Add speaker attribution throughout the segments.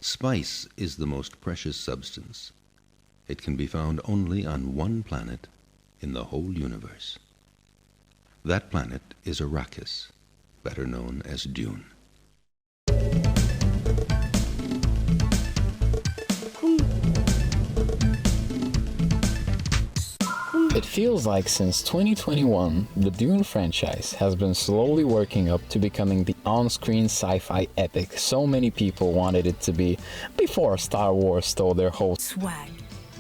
Speaker 1: Spice is the most precious substance. It can be found only on one planet in the whole universe. That planet is Arrakis, better known as Dune.
Speaker 2: It feels like since 2021, the Dune franchise has been slowly working up to becoming the on-screen sci-fi epic so many people wanted it to be before Star Wars stole their whole swag.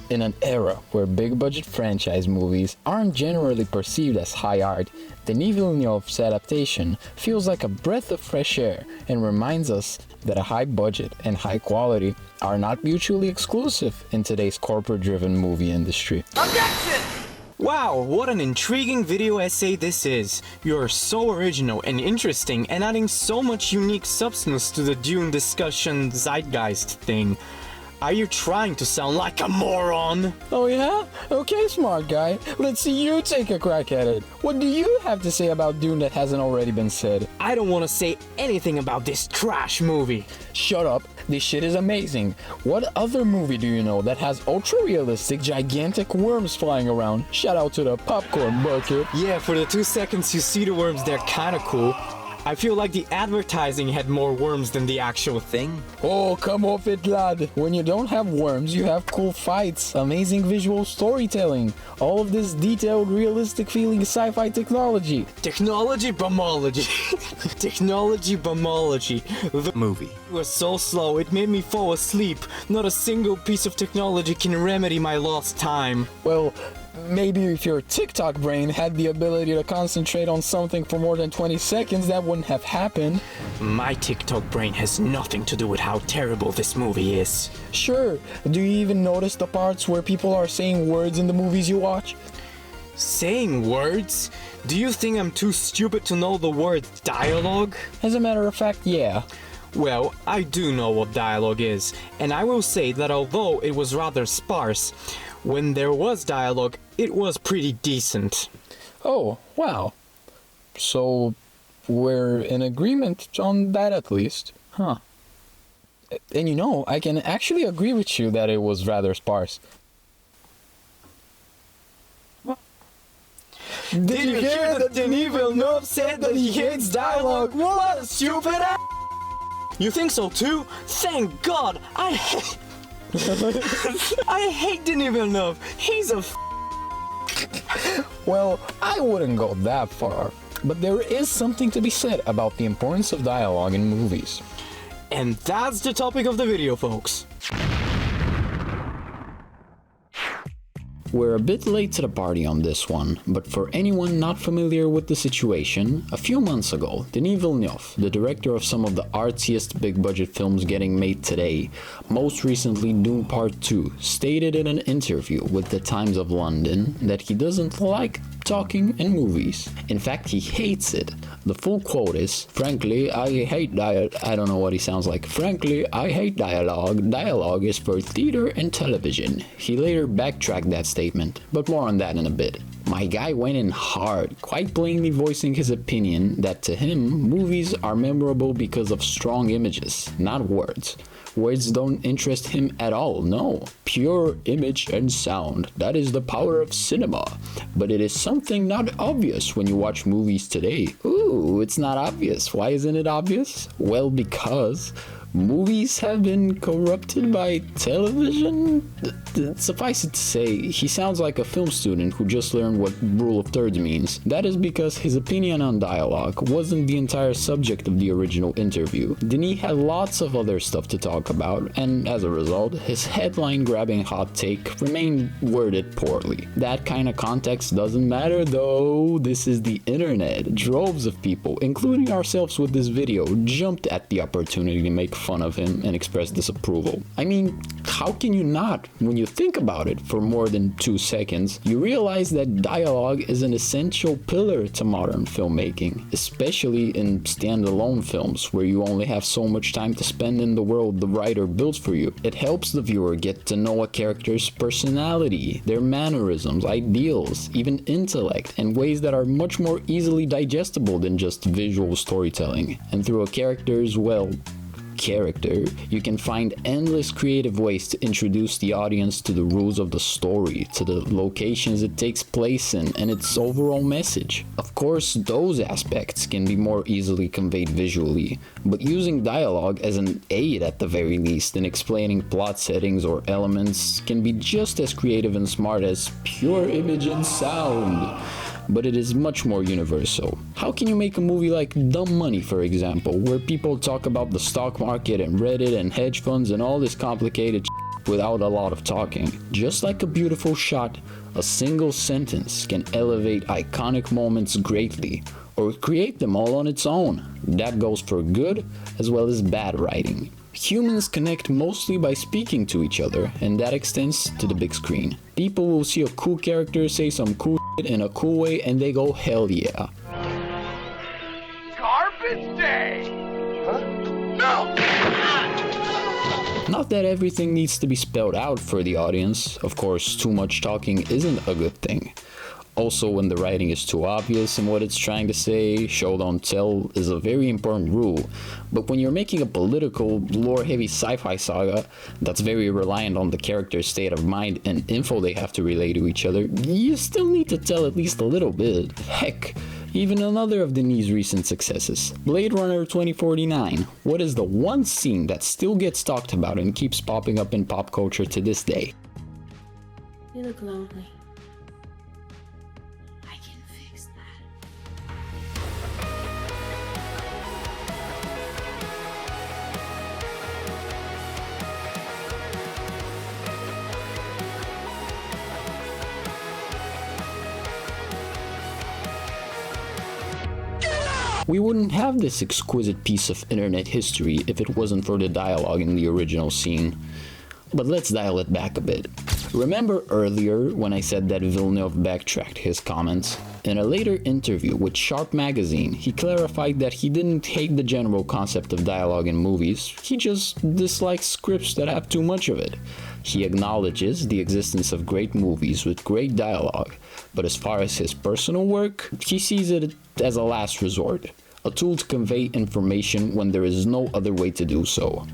Speaker 2: In an era where big-budget franchise movies aren't generally perceived as high art, Denis Villeneuve's adaptation feels like a breath of fresh air and reminds us that a high budget and high quality are not mutually exclusive in today's corporate-driven movie industry.
Speaker 3: Objection! Wow, what an intriguing video essay this is. You're so original and interesting and adding so much unique substance to the Dune discussion zeitgeist thing. Are you trying to sound like a moron?
Speaker 2: Oh yeah? Okay, smart guy. Let's see you take a crack at it. What do you have to say about Dune that hasn't already been said?
Speaker 3: I don't want to say anything about this trash movie.
Speaker 2: Shut up. This shit is amazing. What other movie do you know that has ultra-realistic, gigantic worms flying around? Shout out to the popcorn bucket.
Speaker 3: Yeah, for the 2 seconds you see the worms, they're kinda cool. I feel like the advertising had more worms than the actual thing.
Speaker 2: Oh, come off it, lad. When you don't have worms, you have cool fights, amazing visual storytelling, all of this detailed, realistic feeling sci-fi technology.
Speaker 3: Technology bumology. Technology bumology. The movie was so slow, it made me fall asleep. Not a single piece of technology can remedy my lost time.
Speaker 2: Well, maybe if your TikTok brain had the ability to concentrate on something for more than 20 seconds, that wouldn't have happened.
Speaker 3: My TikTok brain has nothing to do with how terrible this movie is.
Speaker 2: Sure. Do you even notice the parts where people are saying words in the movies you watch?
Speaker 3: Saying words? Do you think I'm too stupid to know the word dialogue?
Speaker 2: As a matter of fact, yeah.
Speaker 3: Well, I do know what dialogue is, and I will say that although it was rather sparse, when there was dialogue, it was pretty decent.
Speaker 2: Oh, wow. So, we're in agreement on that at least. Huh. And you know, I can actually agree with you that it was rather sparse.
Speaker 3: Did you hear that Denis Villeneuve said that he hates dialogue? What a stupid ass! You think so too? Thank God! I hate Denis Villeneuve. He's a
Speaker 2: Well, I wouldn't go that far, but there is something to be said about the importance of dialogue in movies.
Speaker 3: And that's the topic of the video, folks.
Speaker 2: We're a bit late to the party on this one, but for anyone not familiar with the situation, a few months ago, Denis Villeneuve, the director of some of the artsiest big-budget films getting made today, most recently Dune Part 2, stated in an interview with the Times of London that he doesn't like talking in movies. In fact, he hates it. The full quote is, "Frankly, I hate I don't know what he sounds like. Frankly, I hate dialogue. Dialogue is for theater and television." He later backtracked that statement, but more on that in a bit. My guy went in hard, quite plainly voicing his opinion that to him, movies are memorable because of strong images, not words. Words don't interest him at all, no. Pure image and sound, that is the power of cinema. But it is something not obvious when you watch movies today. Ooh, it's not obvious. Why isn't it obvious? Well, because movies have been corrupted by television? Suffice it to say, he sounds like a film student who just learned what rule of thirds means. That is because his opinion on dialogue wasn't the entire subject of the original interview. Denis had lots of other stuff to talk about, and as a result, his headline-grabbing hot take remained worded poorly. That kind of context doesn't matter though. This is the internet. Droves of people, including ourselves with this video, jumped at the opportunity to make fun of him and express disapproval. I mean, how can you not? When you think about it for more than 2 seconds, you realize that dialogue is an essential pillar to modern filmmaking, especially in standalone films where you only have so much time to spend in the world the writer builds for you. It helps the viewer get to know a character's personality, their mannerisms, ideals, even intellect, in ways that are much more easily digestible than just visual storytelling. And through a character's, well, character, you can find endless creative ways to introduce the audience to the rules of the story, to the locations it takes place in, and its overall message. Of course, those aspects can be more easily conveyed visually, but using dialogue as an aid at the very least in explaining plot settings or elements can be just as creative and smart as pure image and sound. But it is much more universal. How can you make a movie like Dumb Money, for example, where people talk about the stock market and Reddit and hedge funds and all this complicated without a lot of talking? Just like a beautiful shot, a single sentence can elevate iconic moments greatly, or create them all on its own. That goes for good as well as bad writing. Humans connect mostly by speaking to each other, and that extends to the big screen. People will see a cool character say some cool shit in a cool way and they go, hell yeah.
Speaker 4: Garbage day! Huh? No!
Speaker 2: Not that everything needs to be spelled out for the audience. Of course, too much talking isn't a good thing. Also, when the writing is too obvious in what it's trying to say, show don't tell is a very important rule. But when you're making a political, lore-heavy sci-fi saga that's very reliant on the character's state of mind and info they have to relay to each other, you still need to tell at least a little bit. Heck, even another of Denis' recent successes, Blade Runner 2049. What is the one scene that still gets talked about and keeps popping up in pop culture to this day?
Speaker 5: You look lonely. I can fix that.
Speaker 2: We wouldn't have this exquisite piece of internet history if it wasn't for the dialogue in the original scene. But let's dial it back a bit. Remember earlier when I said that Villeneuve backtracked his comments? In a later interview with Sharp magazine, he clarified that he didn't hate the general concept of dialogue in movies, he just dislikes scripts that have too much of it. He acknowledges the existence of great movies with great dialogue, but as far as his personal work, he sees it as a last resort, a tool to convey information when there is no other way to do so.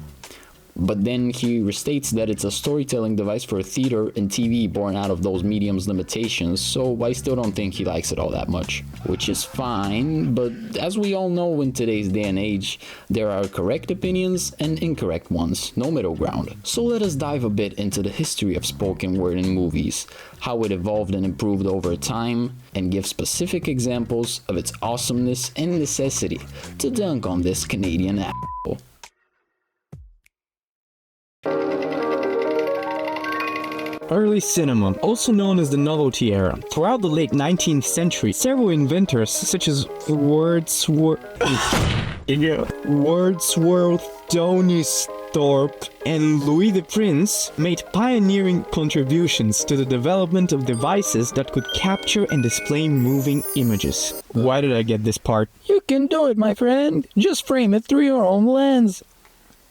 Speaker 2: But then he restates that it's a storytelling device for theater and TV born out of those mediums' limitations, so I still don't think he likes it all that much. Which is fine, but as we all know in today's day and age, there are correct opinions and incorrect ones, no middle ground. So let us dive a bit into the history of spoken word in movies, how it evolved and improved over time, and give specific examples of its awesomeness and necessity to dunk on this Canadian asshole.
Speaker 3: Early cinema, also known as the novelty era. Throughout the late 19th century, several inventors such as Wordsworth, Denis Thorpe, and Louis the Prince made pioneering contributions to the development of devices that could capture and display moving images. Why did I get this part?
Speaker 6: You can do it, my friend. Just frame it through your own lens.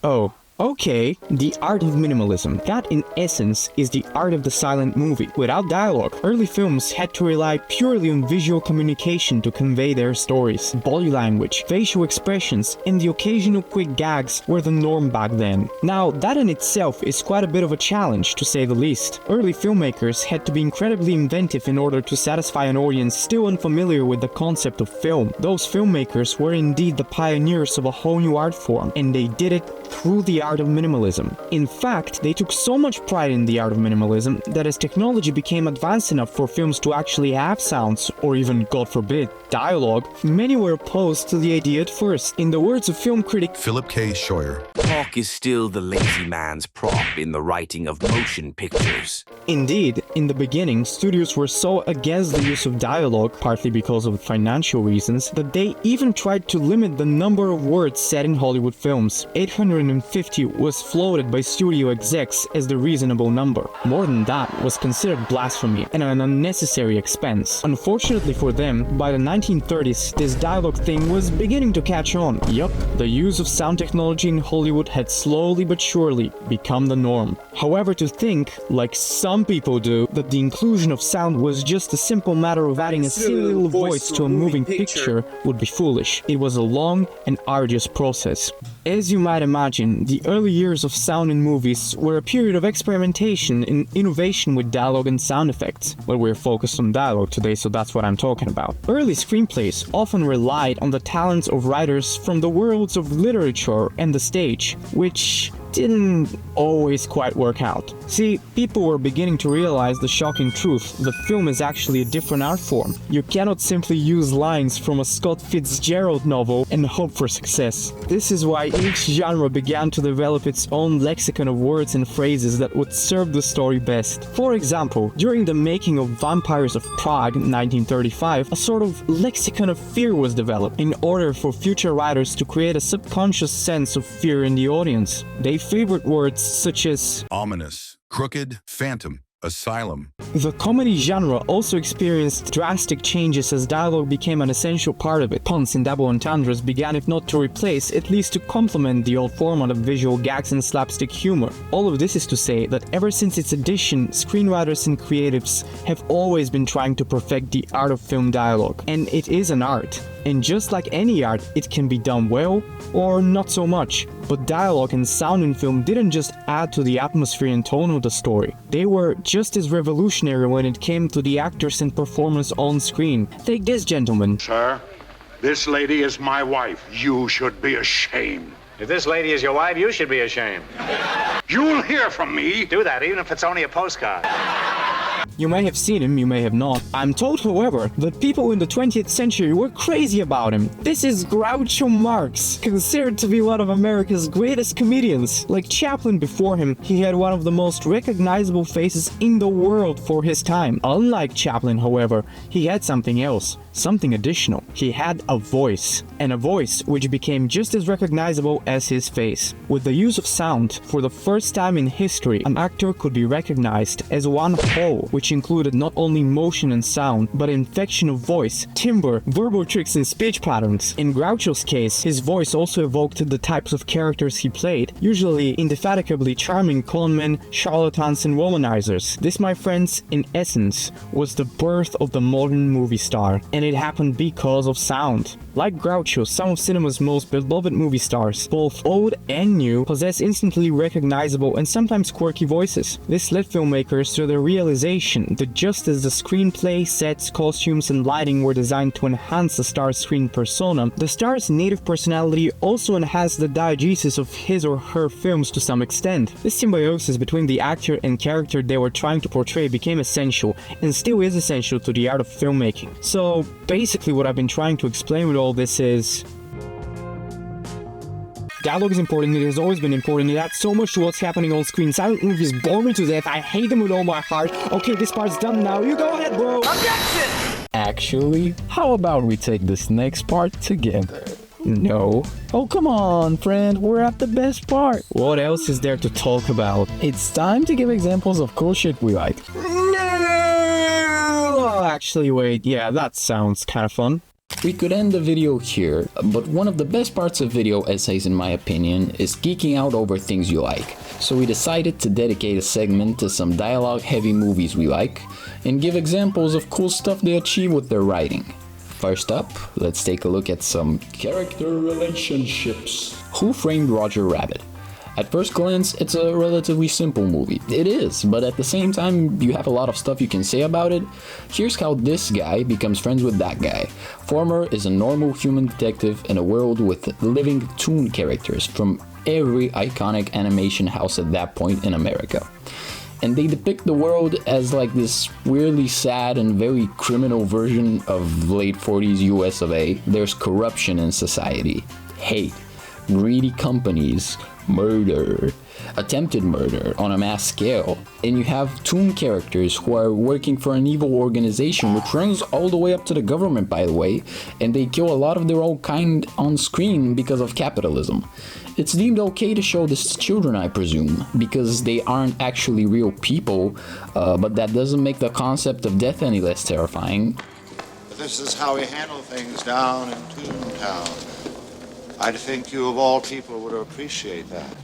Speaker 3: Oh. Okay, the art of minimalism. That in essence is the art of the silent movie. Without dialogue, early films had to rely purely on visual communication to convey their stories. Body language, facial expressions, and the occasional quick gags were the norm back then. Now, that in itself is quite a bit of a challenge, to say the least. Early filmmakers had to be incredibly inventive in order to satisfy an audience still unfamiliar with the concept of film. Those filmmakers were indeed the pioneers of a whole new art form, and they did it through the art of minimalism. In fact, they took so much pride in the art of minimalism that as technology became advanced enough for films to actually have sounds, or even, God forbid, dialogue, many were opposed to the idea at first. In the words of film critic
Speaker 7: Philip K. Scheuer,
Speaker 8: talk is still the lazy man's prop in the writing of motion pictures.
Speaker 3: Indeed, in the beginning, studios were so against the use of dialogue, partly because of financial reasons, that they even tried to limit the number of words said in Hollywood films. 850 was floated by studio execs as the reasonable number. More than that was considered blasphemy and an unnecessary expense. Unfortunately for them, by the 1930s, this dialogue thing was beginning to catch on. Yup, the use of sound technology in Hollywood had slowly but surely become the norm. However, to think, like some some people do, that the inclusion of sound was just a simple matter of adding a silly little voice to a moving picture would be foolish. It was a long and arduous process. As you might imagine, the early years of sound in movies were a period of experimentation and innovation with dialogue and sound effects. Well, we're focused on dialogue today, so that's what I'm talking about. Early screenplays often relied on the talents of writers from the worlds of literature and the stage, which didn't always quite work out. See, people were beginning to realize the shocking truth that film is actually a different art form. You cannot simply use lines from a Scott Fitzgerald novel and hope for success. This is why each genre began to develop its own lexicon of words and phrases that would serve the story best. For example, during the making of Vampires of Prague in 1935, a sort of lexicon of fear was developed in order for future writers to create a subconscious sense of fear in the audience. They favored words such as
Speaker 7: ominous, crooked, phantom, asylum.
Speaker 3: The comedy genre also experienced drastic changes as dialogue became an essential part of it. Puns and double entendres began, if not to replace, at least to complement the old format of visual gags and slapstick humor. All of this is to say that ever since its addition, screenwriters and creatives have always been trying to perfect the art of film dialogue. And it is an art. And just like any art, it can be done well or not so much. But dialogue and sound in film didn't just add to the atmosphere and tone of the story. They were just as revolutionary when it came to the actors and performance on screen. Take this, gentlemen.
Speaker 4: Sir, this lady is my wife. You should be ashamed.
Speaker 9: If this lady is your wife, you should be ashamed.
Speaker 4: You'll hear from me.
Speaker 9: Do that, even if it's only a postcard.
Speaker 3: You may have seen him, you may have not. I'm told, however, that people in the 20th century were crazy about him. This is Groucho Marx, considered to be one of America's greatest comedians. Like Chaplin before him, he had one of the most recognizable faces in the world for his time. Unlike Chaplin, however, he had something else. Something additional. He had a voice, and a voice which became just as recognizable as his face. With the use of sound, for the first time in history, an actor could be recognized as one whole, which included not only motion and sound, but inflection of voice, timbre, verbal tricks and speech patterns. In Groucho's case, his voice also evoked the types of characters he played, usually indefatigably charming conmen, charlatans and womanizers. This, my friends, in essence, was the birth of the modern movie star. And it happened because of sound. Like Groucho, some of cinema's most beloved movie stars, both old and new, possess instantly recognizable and sometimes quirky voices. This led filmmakers to the realization that just as the screenplay, sets, costumes and lighting were designed to enhance the star's screen persona, the star's native personality also enhanced the diegesis of his or her films to some extent. This symbiosis between the actor and character they were trying to portray became essential, and still is essential to the art of filmmaking. So basically what I've been trying to explain with all this is dialogue is important, it has always been important, it adds so much to what's happening on screen. Silent movies bore me to death, I hate them with all my heart. Okay, this part's done now, you go ahead, bro! Objection!
Speaker 6: Actually, how about we take this next part together?
Speaker 3: No.
Speaker 6: Oh, come on, friend, we're at the best part.
Speaker 3: What else is there to talk about?
Speaker 6: It's time to give examples of cool shit we like.
Speaker 3: Oh, actually, wait, yeah, that sounds kind of fun.
Speaker 2: We could end the video here, but one of the best parts of video essays in my opinion is geeking out over things you like. So we decided to dedicate a segment to some dialogue heavy movies we like, and give examples of cool stuff they achieve with their writing. First up, let's take a look at some character relationships. Who Framed Roger Rabbit? At first glance, it's a relatively simple movie. It is, but at the same time, you have a lot of stuff you can say about it. Here's how this guy becomes friends with that guy. Former is a normal human detective in a world with living Dune characters from every iconic animation house at that point in America. And they depict the world as like this weirdly sad and very criminal version of late 40s US of A. There's corruption in society, hate, greedy companies, murder, attempted murder on a mass scale, and you have Dune characters who are working for an evil organization which runs all the way up to the government, by the way, and they kill a lot of their own kind on screen because of capitalism. It's deemed okay to show this to children, I presume, because they aren't actually real people, but that doesn't make the concept of death any less terrifying.
Speaker 10: This is how we handle things down in Toontown. I'd think you of all people would appreciate that.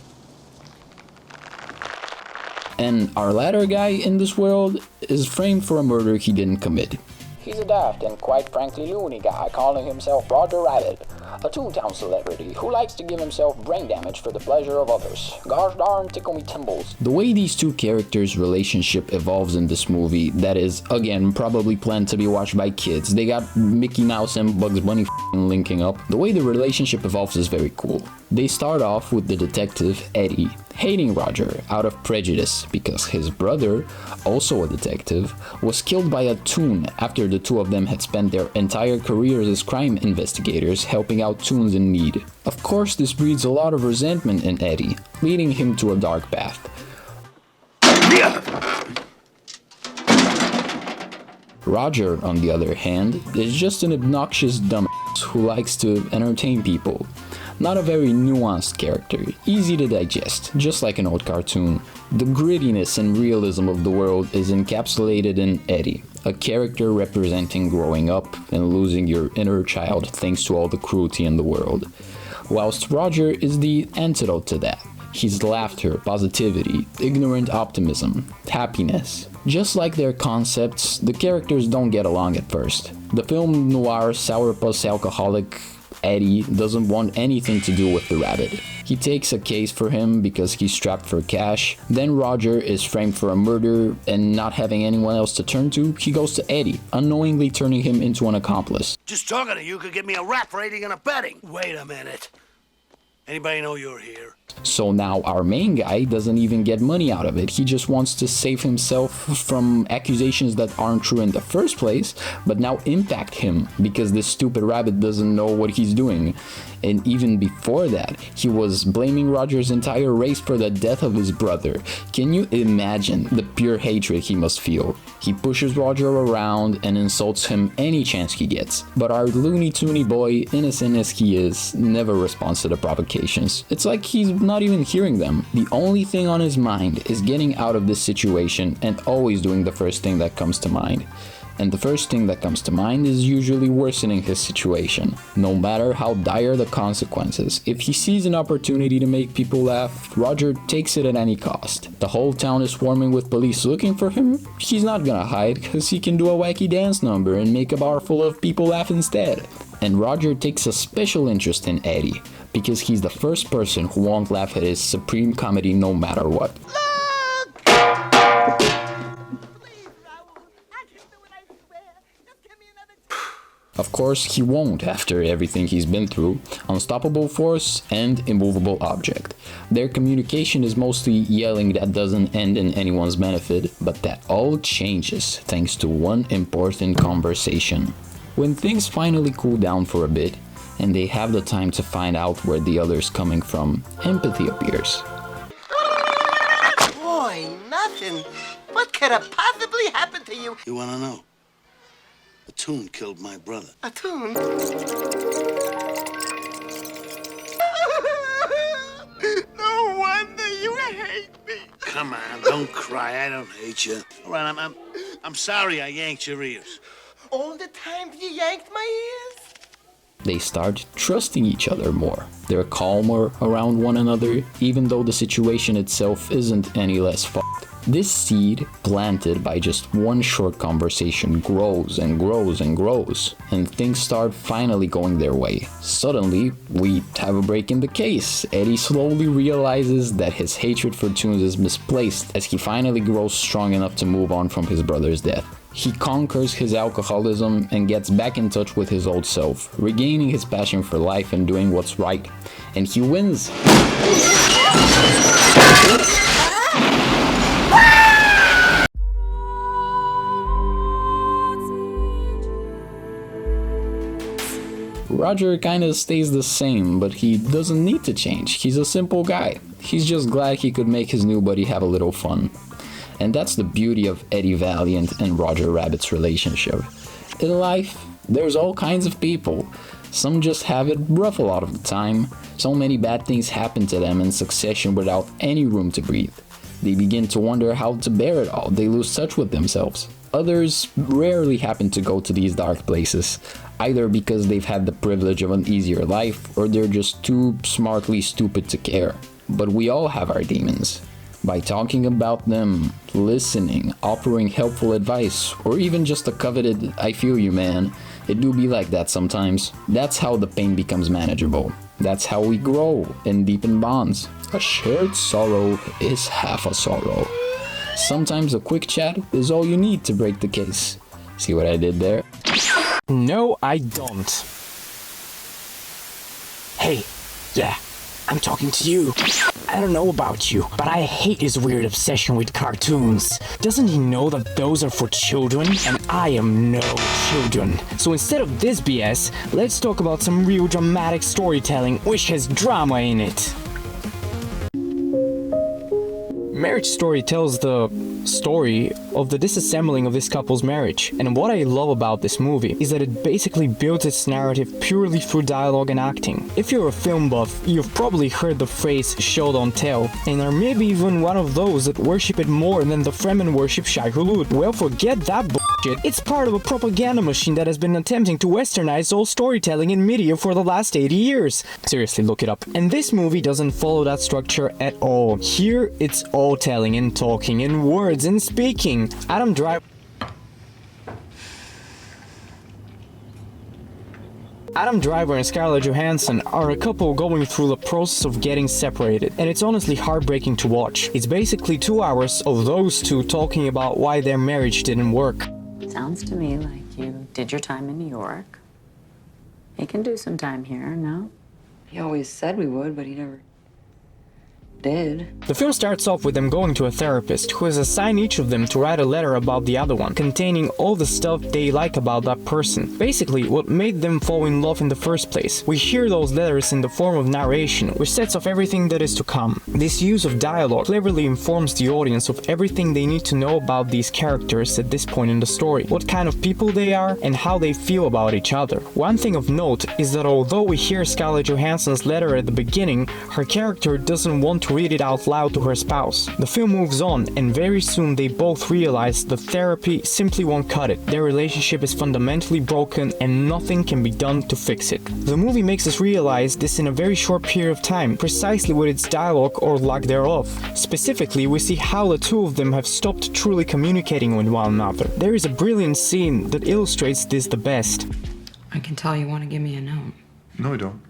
Speaker 2: And our latter guy in this world is framed for a murder he didn't commit.
Speaker 6: He's a daft and quite frankly loony guy calling himself Roger Rabbit, a Toontown celebrity who likes to give himself brain damage for the pleasure of others. Gosh darn tickle me timbals.
Speaker 2: The way these two characters' relationship evolves in this movie, that is, again, probably planned to be watched by kids. They got Mickey Mouse and Bugs Bunny linking up. The way the relationship evolves is very cool. They start off with the detective, Eddie, hating Roger out of prejudice because his brother, also a detective, was killed by a Toon after the two of them had spent their entire careers as crime investigators helping out Toons in need. Of course, this breeds a lot of resentment in Eddie, leading him to a dark path. Roger, on the other hand, is just an obnoxious dumbass who likes to entertain people. Not a very nuanced character, easy to digest, just like an old cartoon. The grittiness and realism of the world is encapsulated in Eddie, a character representing growing up and losing your inner child thanks to all the cruelty in the world. Whilst Roger is the antidote to that. He's laughter, positivity, ignorant optimism, happiness. Just like their concepts, the characters don't get along at first. The film noir sourpuss alcoholic Eddie doesn't want anything to do with the rabbit. He takes a case for him because he's strapped for cash. Then Roger is framed for a murder, and not having anyone else to turn to, he goes to Eddie, unknowingly turning him into an accomplice.
Speaker 11: Just talking to you could get me a rap for aiding and abetting. Wait a minute. Anybody know you're here?
Speaker 2: So now our main guy doesn't even get money out of it. He just wants to save himself from accusations that aren't true in the first place, but now impact him because this stupid rabbit doesn't know what he's doing. And even before that, he was blaming Roger's entire race for the death of his brother. Can you imagine the pure hatred he must feel? He pushes Roger around and insults him any chance he gets. But our Looney Toony boy, innocent as he is, never responds to the provocations. It's like he's not even hearing them. The only thing on his mind is getting out of this situation and always doing the first thing that comes to mind. And the first thing that comes to mind is usually worsening his situation, no matter how dire the consequences. If he sees an opportunity to make people laugh, Roger takes it at any cost. The whole town is swarming with police looking for him. He's not gonna hide, because he can do a wacky dance number and make a bar full of people laugh instead. And Roger takes a special interest in Eddie, because he's the first person who won't laugh at his supreme comedy no matter what. Of course, he won't after everything he's been through. Unstoppable force and immovable object. Their communication is mostly yelling that doesn't end in anyone's benefit, but that all changes thanks to one important conversation. When things finally cool down for a bit, and they have the time to find out where the other's coming from, empathy appears.
Speaker 11: Boy, nothing. What could have possibly happened to you? You wanna know? A Toon killed my brother. A Toon? No wonder you hate me. Come on, don't cry. I don't hate you. All right, I'm sorry I yanked your ears. All the time you yanked my ears?
Speaker 2: They start trusting each other more. They're calmer around one another, even though the situation itself isn't any less fucked. This seed, planted by just one short conversation, grows and grows and grows, and things start finally going their way. Suddenly, we have a break in the case. Eddie slowly realizes that his hatred for Toons is misplaced as he finally grows strong enough to move on from his brother's death. He conquers his alcoholism and gets back in touch with his old self, regaining his passion for life and doing what's right. And he wins. Roger kinda stays the same, but he doesn't need to change. He's a simple guy. He's just glad he could make his new buddy have a little fun. And that's the beauty of Eddie Valiant and Roger Rabbit's relationship. In life, there's all kinds of people. Some just have it rough a lot of the time. So many bad things happen to them in succession without any room to breathe. They begin to wonder how to bear it all. They lose touch with themselves. Others rarely happen to go to these dark places, either because they've had the privilege of an easier life or they're just too smartly stupid to care. But we all have our demons. By talking about them, listening, offering helpful advice, or even just a coveted "I feel you, man." It do be like that sometimes. That's how the pain becomes manageable. That's how we grow and deepen bonds. A shared sorrow is half a sorrow. Sometimes a quick chat is all you need to break the case. See what I did there?
Speaker 3: No, I don't. Hey, yeah, I'm talking to you. I don't know about you, but I hate his weird obsession with cartoons. Doesn't he know that those are for children? And I am no children. So instead of this BS, let's talk about some real dramatic storytelling which has drama in it. Marriage Story tells the story of the disassembling of this couple's marriage, and what I love about this movie is that it basically builds its narrative purely through dialogue and acting. If you're a film buff, you've probably heard the phrase "show don't tell," and are maybe even one of those that worship it more than the Fremen worship Shai Hulud. Well, forget that bullshit. It's part of a propaganda machine that has been attempting to westernize all storytelling in media for the last 80 years. Seriously, look it up. And this movie doesn't follow that structure at all. Here, it's all telling and talking and words and speaking. Adam Driver and Scarlett Johansson are a couple going through the process of getting separated, and it's honestly heartbreaking to watch. It's basically 2 hours of those two talking about why their marriage didn't work.
Speaker 12: Sounds to me like you did your time in New York. He can do some time here, no?
Speaker 13: He always said we would, but he never did.
Speaker 3: The film starts off with them going to a therapist who has assigned each of them to write a letter about the other one, containing all the stuff they like about that person. Basically, what made them fall in love in the first place. We hear those letters in the form of narration, which sets off everything that is to come. This use of dialogue cleverly informs the audience of everything they need to know about these characters at this point in the story, what kind of people they are, and how they feel about each other. One thing of note is that although we hear Scarlett Johansson's letter at the beginning, her character doesn't want to read it out loud to her spouse. The film moves on, and very soon they both realize that therapy simply won't cut it. Their relationship is fundamentally broken and nothing can be done to fix it. The movie makes us realize this in a very short period of time, precisely with its dialogue or lack thereof. Specifically, we see how the two of them have stopped truly communicating with one another. There is a brilliant scene that illustrates this the best.
Speaker 13: I can tell you want to give me a note.
Speaker 7: No, I don't.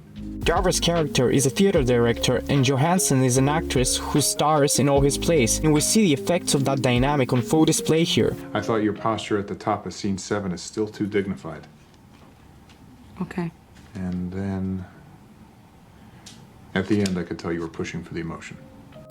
Speaker 3: Jarvis' character is a theater director and Johansson is an actress who stars in all his plays, and we see the effects of that dynamic on full display here.
Speaker 14: I thought your posture at the top of scene 7 is still too dignified.
Speaker 13: Okay.
Speaker 14: And then at the end I could tell you were pushing for the emotion.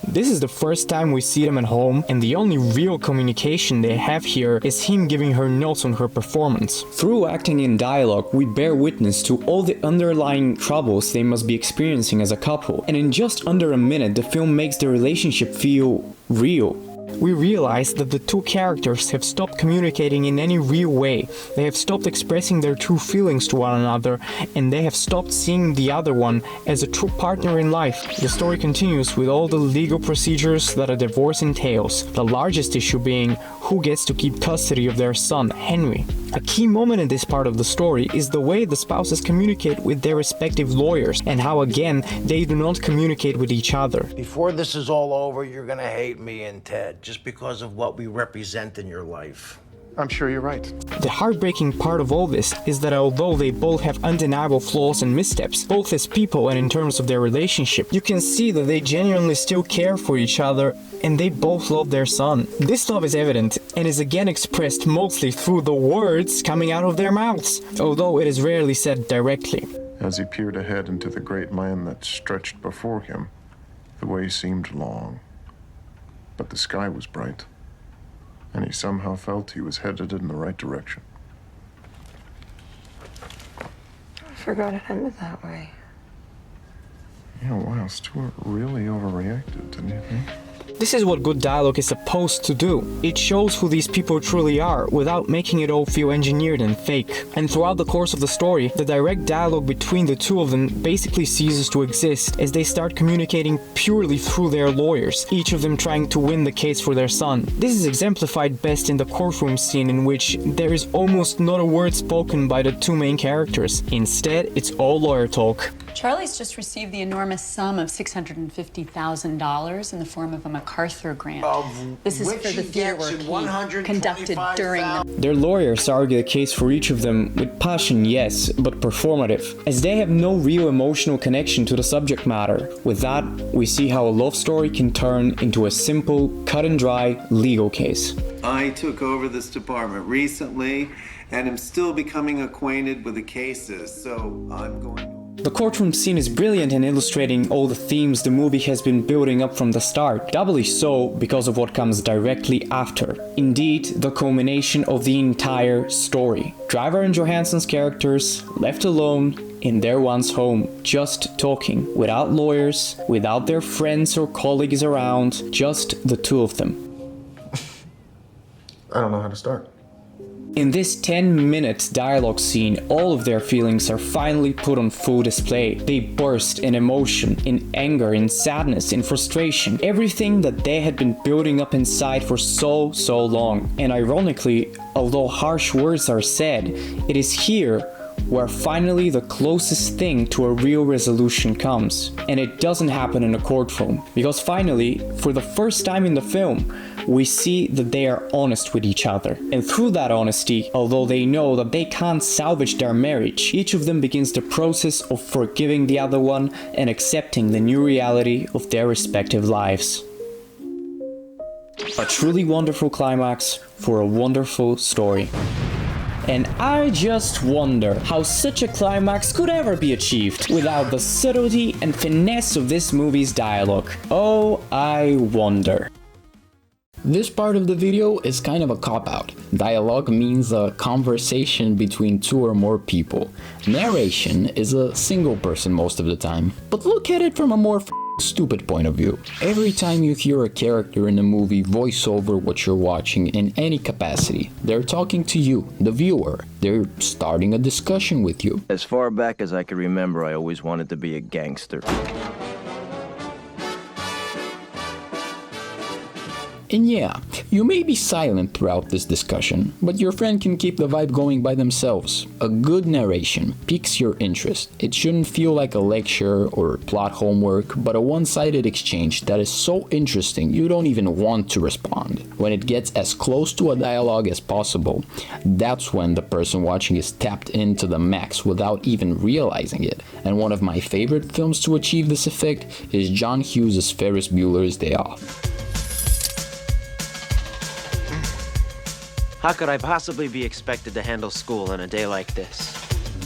Speaker 3: This is the first time we see them at home, and the only real communication they have here is him giving her notes on her performance. Through acting and dialogue, we bear witness to all the underlying troubles they must be experiencing as a couple, and in just under a minute the film makes the relationship feel real. We realize that the two characters have stopped communicating in any real way. They have stopped expressing their true feelings to one another, and they have stopped seeing the other one as a true partner in life. The story continues with all the legal procedures that a divorce entails, the largest issue being who gets to keep custody of their son, Henry. A key moment in this part of the story is the way the spouses communicate with their respective lawyers, and how again they do not communicate with each other.
Speaker 15: Before this is all over, you're gonna hate me and Ted, just because of what we represent in your life.
Speaker 14: I'm sure you're right.
Speaker 3: The heartbreaking part of all this is that although they both have undeniable flaws and missteps, both as people and in terms of their relationship, you can see that they genuinely still care for each other and they both love their son. This love is evident and is again expressed mostly through the words coming out of their mouths, although it is rarely said directly.
Speaker 16: As he peered ahead into the great land that stretched before him, the way seemed long, but the sky was bright, and he somehow felt he was headed in the right direction.
Speaker 13: I forgot it ended that way.
Speaker 16: Yeah, wow, Stuart really overreacted, didn't you think?
Speaker 3: This is what good dialogue is supposed to do. It shows who these people truly are, without making it all feel engineered and fake. And throughout the course of the story, the direct dialogue between the two of them basically ceases to exist, as they start communicating purely through their lawyers, each of them trying to win the case for their son. This is exemplified best in the courtroom scene, in which there is almost not a word spoken by the two main characters. Instead, it's all lawyer talk.
Speaker 12: Charlie's just received the enormous sum of $650,000 in the form of a MacArthur grant. This is for the theater work he conducted during the...
Speaker 3: Their lawyers argue the case for each of them with passion, yes, but performative, as they have no real emotional connection to the subject matter. With that, we see how a love story can turn into a simple, cut-and-dry legal case.
Speaker 17: I took over this department recently and am still becoming acquainted with the cases, so I'm going...
Speaker 3: The courtroom scene is brilliant in illustrating all the themes the movie has been building up from the start, doubly so because of what comes directly after. Indeed, the culmination of the entire story. Driver and Johansson's characters, left alone in their once home, just talking, without lawyers, without their friends or colleagues around, just the two of them.
Speaker 16: I don't know how to start.
Speaker 3: In this 10-minute dialogue scene, all of their feelings are finally put on full display. They burst in emotion, in anger, in sadness, in frustration, everything that they had been building up inside for so long. And ironically, although harsh words are said, it is here where finally the closest thing to a real resolution comes. And it doesn't happen in a courtroom, because finally, for the first time in the film, we see that they are honest with each other. And through that honesty, although they know that they can't salvage their marriage, each of them begins the process of forgiving the other one and accepting the new reality of their respective lives. A truly wonderful climax for a wonderful story. And I just wonder how such a climax could ever be achieved without the subtlety and finesse of this movie's dialogue. Oh, I wonder.
Speaker 2: This part of the video is kind of a cop-out. Dialogue means a conversation between two or more people. Narration is a single person most of the time. But look at it from a more stupid point of view. Every time you hear a character in a movie voice over what you're watching in any capacity, they're talking to you, the viewer. They're starting a discussion with you.
Speaker 18: As far back as I can remember, I always wanted to be a gangster.
Speaker 2: And yeah, you may be silent throughout this discussion, but your friend can keep the vibe going by themselves. A good narration piques your interest. It shouldn't feel like a lecture or plot homework, but a one-sided exchange that is so interesting you don't even want to respond. When it gets as close to a dialogue as possible, that's when the person watching is tapped into the max without even realizing it. And one of my favorite films to achieve this effect is John Hughes' Ferris Bueller's Day Off.
Speaker 18: How could I possibly be expected to handle school on a day like this?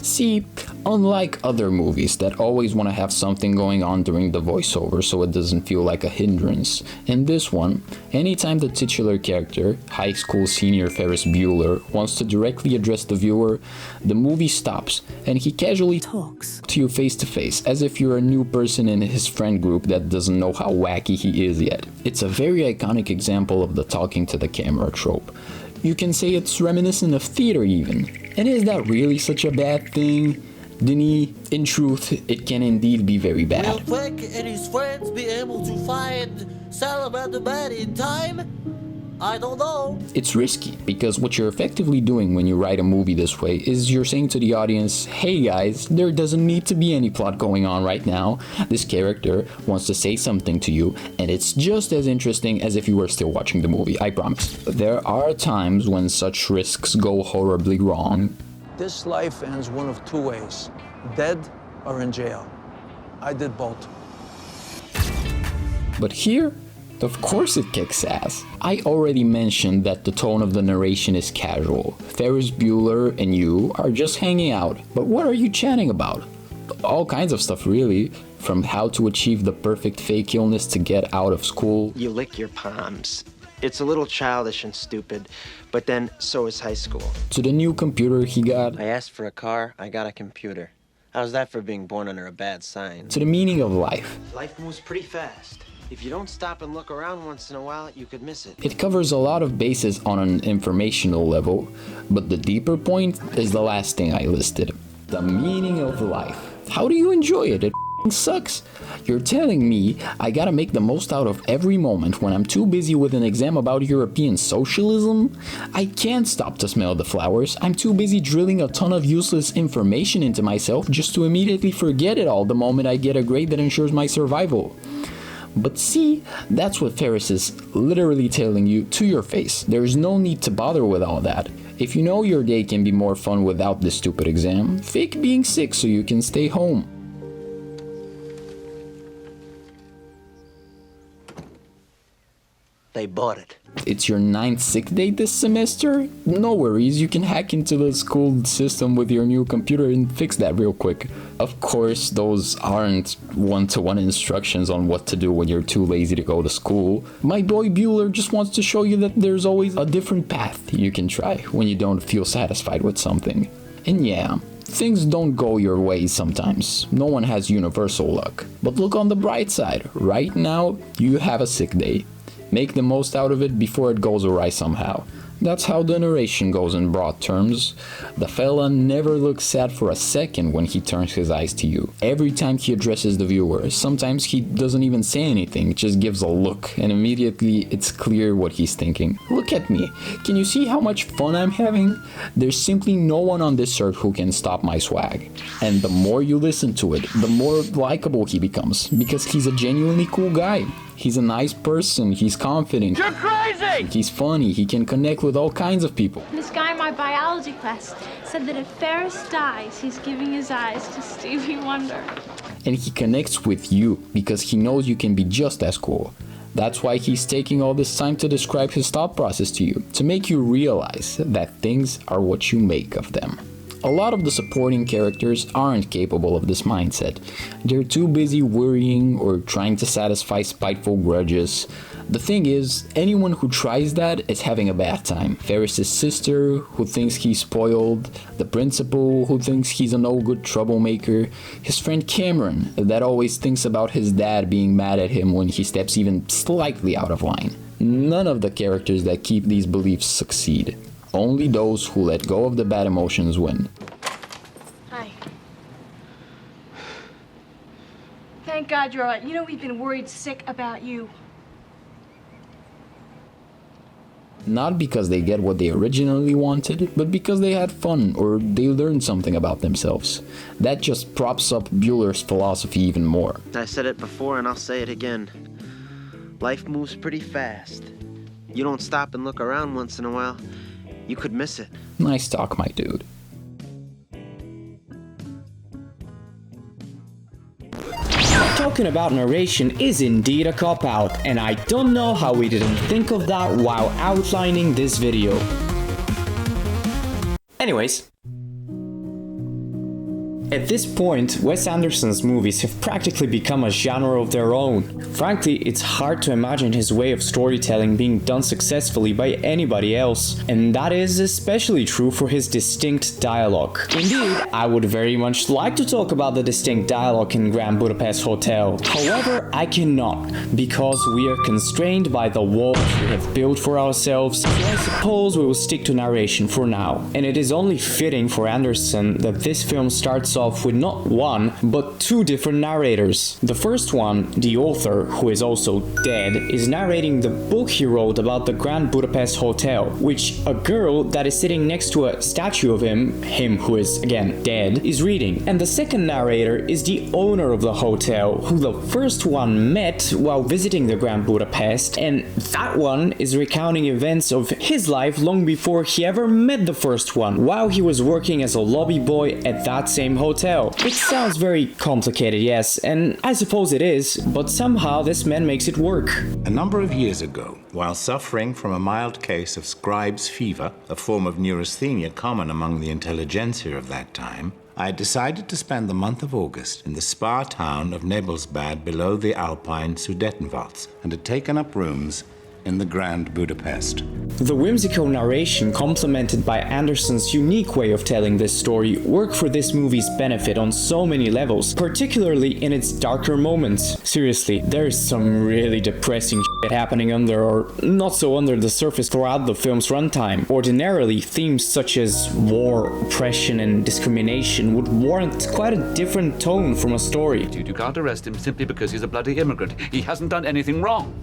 Speaker 2: See, unlike other movies that always want to have something going on during the voiceover so it doesn't feel like a hindrance, in this one, anytime the titular character, high school senior Ferris Bueller, wants to directly address the viewer, the movie stops and he casually talks to you face to face, as if you're a new person in his friend group that doesn't know how wacky he is yet. It's a very iconic example of the talking to the camera trope. You can say it's reminiscent of theater even. And is that really such a bad thing? Denis, in truth, it can indeed be very bad.
Speaker 19: Will Quick and his friends be able to find Salamander Man in time? I don't know.
Speaker 2: It's risky, because what you're effectively doing when you write a movie this way is you're saying to the audience, hey guys, there doesn't need to be any plot going on right now. This character wants to say something to you, and it's just as interesting as if you were still watching the movie, I promise. There are times when such risks go horribly wrong.
Speaker 20: This life ends one of two ways, dead or in jail. I did both.
Speaker 2: But here, of course it kicks ass. I already mentioned that the tone of the narration is casual. Ferris Bueller and you are just hanging out. But what are you chatting about? All kinds of stuff really. From how to achieve the perfect fake illness to get out of school.
Speaker 18: You lick your palms. It's a little childish and stupid, but then so is high school.
Speaker 2: To the new computer he got.
Speaker 18: I asked for a car, I got a computer. How's that for being born under a bad sign?
Speaker 2: To the meaning of life.
Speaker 18: Life moves pretty fast. If you don't stop and look around once in a while, you could miss it.
Speaker 2: It covers a lot of bases on an informational level, but the deeper point is the last thing I listed. The meaning of life. How do you enjoy it? It sucks. You're telling me I gotta make the most out of every moment when I'm too busy with an exam about European socialism? I can't stop to smell the flowers. I'm too busy drilling a ton of useless information into myself just to immediately forget it all the moment I get a grade that ensures my survival. But see, that's what Ferris is literally telling you to your face. There's no need to bother with all that. If you know your day can be more fun without this stupid exam, fake being sick so you can stay home.
Speaker 18: They bought it.
Speaker 2: It's your 9th sick day this semester? No worries, you can hack into the school system with your new computer and fix that real quick. Of course, those aren't one-to-one instructions on what to do when you're too lazy to go to school. My boy Bueller just wants to show you that there's always a different path you can try when you don't feel satisfied with something. And yeah, things don't go your way sometimes. No one has universal luck. But look on the bright side. Right now, you have a sick day. Make the most out of it before it goes awry somehow. That's how the narration goes in broad terms. The fella never looks sad for a second when he turns his eyes to you. Every time he addresses the viewer, sometimes he doesn't even say anything, just gives a look, and immediately it's clear what he's thinking. Look at me. Can you see how much fun I'm having? There's simply no one on this earth who can stop my swag. And the more you listen to it, the more likable he becomes, because he's a genuinely cool guy. He's a nice person, he's confident. You're crazy! He's funny, he can connect with all kinds of people.
Speaker 5: This guy in my biology class said that if Ferris dies, he's giving his eyes to Stevie Wonder.
Speaker 2: And he connects with you because he knows you can be just as cool. That's why he's taking all this time to describe his thought process to you, to make you realize that things are what you make of them. A lot of the supporting characters aren't capable of this mindset. They're too busy worrying or trying to satisfy spiteful grudges. The thing is, anyone who tries that is having a bad time. Ferris's sister, who thinks he's spoiled, the principal, who thinks he's a no-good troublemaker, his friend Cameron, that always thinks about his dad being mad at him when he steps even slightly out of line. None of the characters that keep these beliefs succeed. Only those who let go of the bad emotions win.
Speaker 5: Hi. Thank God you're all right. You know, we've been worried sick about you.
Speaker 2: Not because they get what they originally wanted, but because they had fun or they learned something about themselves. That just props up Bueller's philosophy even more.
Speaker 18: I said it before and I'll say it again. Life moves pretty fast. You don't stop and look around once in a while, you could miss it.
Speaker 2: Nice talk, my dude.
Speaker 3: Talking about narration is indeed a cop-out, and I don't know how we didn't think of that while outlining this video. Anyways, at this point, Wes Anderson's movies have practically become a genre of their own. Frankly, it's hard to imagine his way of storytelling being done successfully by anybody else, and that is especially true for his distinct dialogue. Indeed, I would very much like to talk about the distinct dialogue in Grand Budapest Hotel. However, I cannot, because we are constrained by the walls we have built for ourselves, so I suppose we will stick to narration for now. And it is only fitting for Anderson that this film starts off with not one, but two different narrators. The first one, the author, who is also dead, is narrating the book he wrote about the Grand Budapest Hotel, which a girl that is sitting next to a statue of him who is, again, dead, is reading. And the second narrator is the owner of the hotel, who the first one met while visiting the Grand Budapest, and that one is recounting events of his life long before he ever met the first one, while he was working as a lobby boy at that same hotel. It sounds very complicated, yes, and I suppose it is, but somehow this man makes it work.
Speaker 21: A number of years ago, while suffering from a mild case of scribe's fever, a form of neurasthenia common among the intelligentsia of that time, I had decided to spend the month of August in the spa town of Nebelsbad below the Alpine Sudetenwalds, and had taken up rooms in the Grand Budapest.
Speaker 3: The whimsical narration, complemented by Anderson's unique way of telling this story, work for this movie's benefit on so many levels, particularly in its darker moments. Seriously, there is some really depressing shit happening under or not so under the surface throughout the film's runtime. Ordinarily, themes such as war, oppression, and discrimination would warrant quite a different tone from a story.
Speaker 1: You can't arrest him simply because he's a bloody immigrant. He hasn't done anything wrong.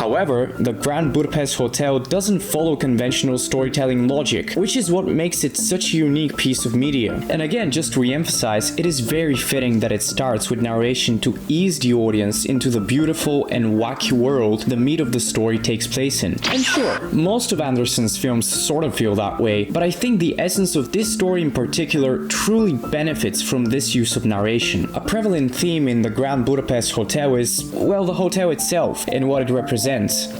Speaker 3: However, the Grand Budapest Hotel doesn't follow conventional storytelling logic, which is what makes it such a unique piece of media. And again, just to re-emphasize, it is very fitting that it starts with narration to ease the audience into the beautiful and wacky world the meat of the story takes place in. And sure, most of Anderson's films sort of feel that way, but I think the essence of this story in particular truly benefits from this use of narration. A prevalent theme in the Grand Budapest Hotel is, well, the hotel itself and what it represents.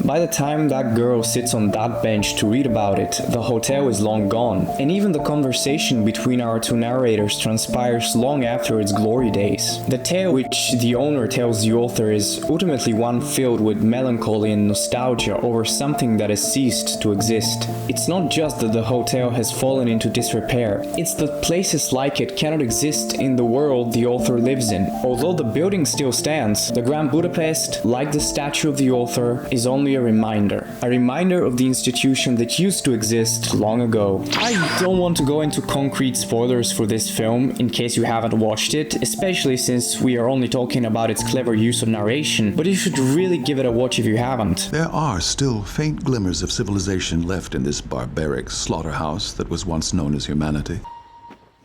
Speaker 3: By the time that girl sits on that bench to read about it, the hotel is long gone, and even the conversation between our two narrators transpires long after its glory days. The tale which the owner tells the author is ultimately one filled with melancholy and nostalgia over something that has ceased to exist. It's not just that the hotel has fallen into disrepair, it's that places like it cannot exist in the world the author lives in. Although the building still stands, the Grand Budapest, like the statue of the author, is only a reminder of the institution that used to exist long ago. I don't want to go into concrete spoilers for this film in case you haven't watched it, especially since we are only talking about its clever use of narration, but you should really give it a watch if you haven't.
Speaker 7: There are still faint glimmers of civilization left in this barbaric slaughterhouse that was once known as humanity.